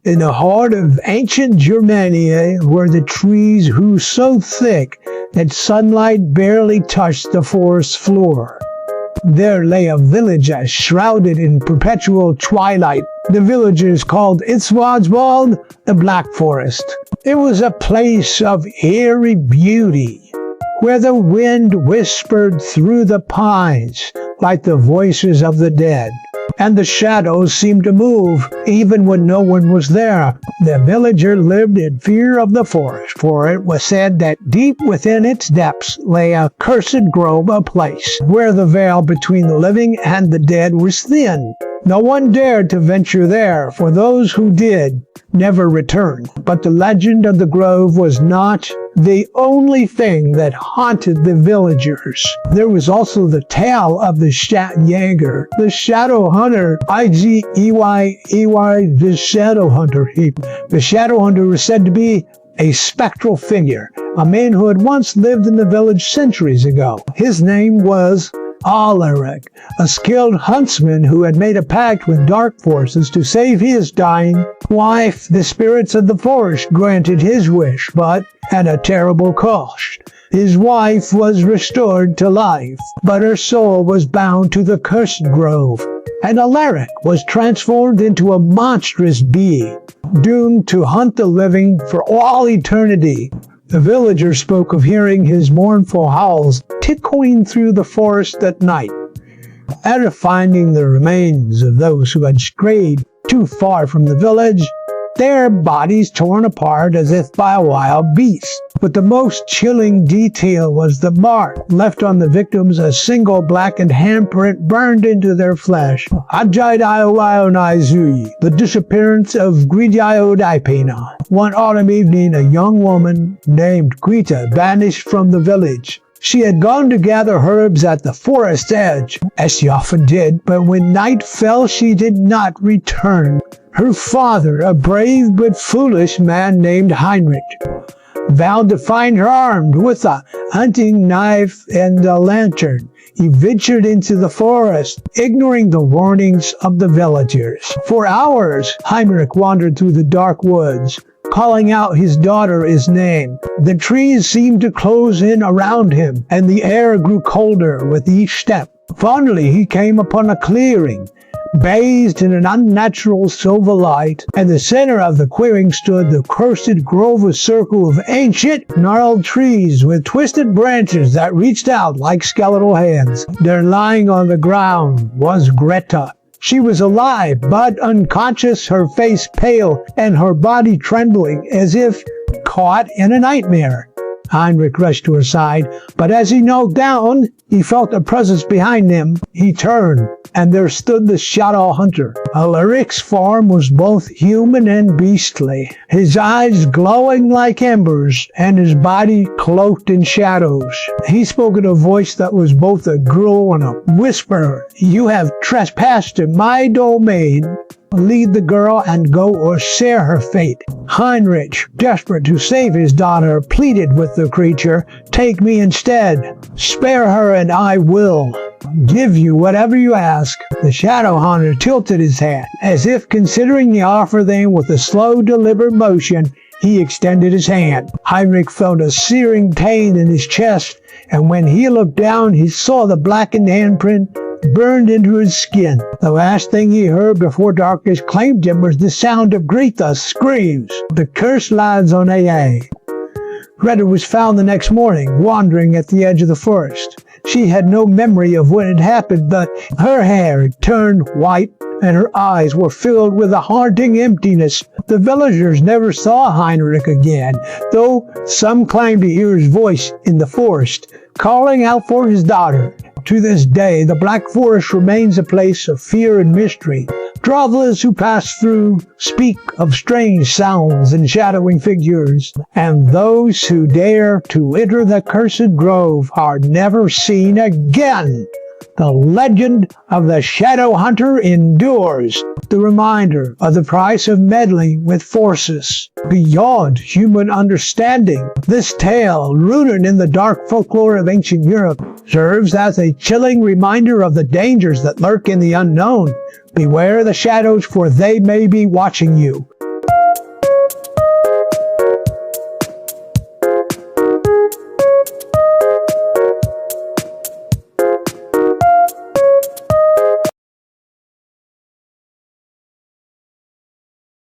In the heart of ancient Germania, where the trees grew so thick that sunlight barely touched the forest floor, there lay a village shrouded in perpetual twilight. The villagers called it Schwarzwald, the Black Forest. It was a place of eerie beauty, where the wind whispered through the pines like the voices of the dead, and the shadows seemed to move even when no one was there. The villager lived in fear of the forest, for it was said that deep within its depths lay a cursed grove, a place where the veil between the living and the dead was thin. No one dared to venture there, for those who did never returned. But the legend of the grove was not the only thing that haunted the villagers. There was also the tale of the Jäger, the shadow hunter, I-G-E-Y-E-Y, the shadow hunter. The shadow hunter was said to be a spectral figure, a man who had once lived in the village centuries ago. His name was Alaric, a skilled huntsman who had made a pact with dark forces to save his dying wife. The spirits of the forest granted his wish, but at a terrible cost. His wife was restored to life, but her soul was bound to the cursed grove, and Alaric was transformed into a monstrous being, doomed to hunt the living for all eternity. The villagers spoke of hearing his mournful howls tickling through the forest at night. After finding the remains of those who had strayed too far from the village, their bodies torn apart as if by a wild beast. But the most chilling detail was the mark left on the victims, a single blackened handprint burned into their flesh. The disappearance of Gridiodipina. One autumn evening, a young woman named Greta vanished from the village. She had gone to gather herbs at the forest's edge, as she often did, but when night fell she did not return. Her father, a brave but foolish man named Heinrich, vowed to find her armed with a hunting knife and a lantern. He ventured into the forest, ignoring the warnings of the villagers. For hours, Heinrich wandered through the dark woods, calling out his daughter's name. The trees seemed to close in around him, and the air grew colder with each step. Finally, he came upon a clearing, bathed in an unnatural silver light. At the center of the clearing stood the cursed grove, a circle of ancient, gnarled trees with twisted branches that reached out like skeletal hands. There, lying on the ground, was Greta. She was alive, but unconscious, her face pale and her body trembling as if caught in a nightmare. Heinrich rushed to her side, but as he knelt down, he felt a presence behind him. He turned, and there stood the shadow hunter. Alaric's form was both human and beastly, his eyes glowing like embers, and his body cloaked in shadows. He spoke in a voice that was both a growl and a whisper. "You have trespassed in my domain. Lead the girl and go or share her fate." Heinrich, desperate to save his daughter, pleaded with the creature, "Take me instead. Spare her and I will give you whatever you ask." The shadow hunter tilted his hat, as if considering the offer. Then, with a slow, deliberate motion, he extended his hand. Heinrich felt a searing pain in his chest, and when he looked down, he saw the blackened handprint burned into his skin. The last thing he heard before darkness claimed him was the sound of Greta's screams. The curse lies on AA. Greta was found the next morning, wandering at the edge of the forest. She had no memory of what had happened, but her hair had turned white and her eyes were filled with a haunting emptiness. The villagers never saw Heinrich again, though some claimed to hear his voice in the forest, calling out for his daughter. To this day, the Black Forest remains a place of fear and mystery. Travelers who pass through speak of strange sounds and shadowing figures, and those who dare to enter the cursed grove are never seen again. The legend of the Shadow Hunter endures, the reminder of the price of meddling with forces beyond human understanding. This tale, rooted in the dark folklore of ancient Europe, serves as a chilling reminder of the dangers that lurk in the unknown. Beware the shadows, for they may be watching you.